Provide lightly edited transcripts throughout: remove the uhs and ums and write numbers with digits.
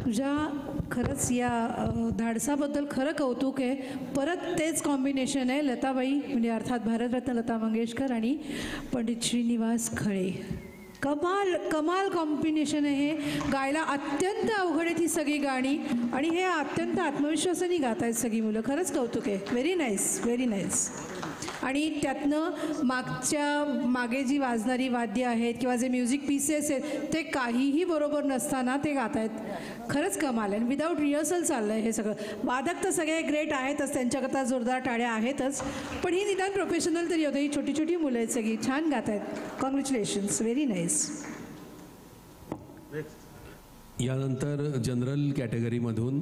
तुझ्या खरंच या धाडसाबद्दल खरं कौतुक आहे. परत तेच कॉम्बिनेशन आहे, लताबाई म्हणजे अर्थात भारतरत्न लता मंगेशकर आणि पंडित श्रीनिवास खळे. कमाल कमाल कॉम्बिनेशन आहे हे. गायला अत्यंत अवघड आहेत ही सगळी गाणी आणि हे अत्यंत आत्मविश्वासाने गात आहेत सगळी मुलं. खरंच कौतुक आहे. Very nice, very nice. आणि त्यातनं मागे जी वाजणारी वाद्य आहेत किंवा जे म्युझिक पीसेस आहेत ते काहीही बरोबर नसताना ते गात आहेत. खरंच कमाल आहे. विदाऊट रिहर्सल चाललं आहे हे सगळं. वादक तर सगळे ग्रेट आहेतच, त्यांच्याकरता जोरदार टाळ्या आहेतच, पण ही निदान प्रोफेशनल तरी होतं. ही छोटी छोटी मुलं आहेत सगळी, छान गात आहेत. Congratulations, very nice. यानंतर जनरल कॅटेगरीमधून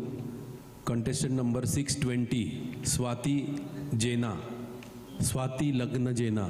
कंटेस्टंट नंबर 620 स्वाती जेना, स्वाती लग्न जेना.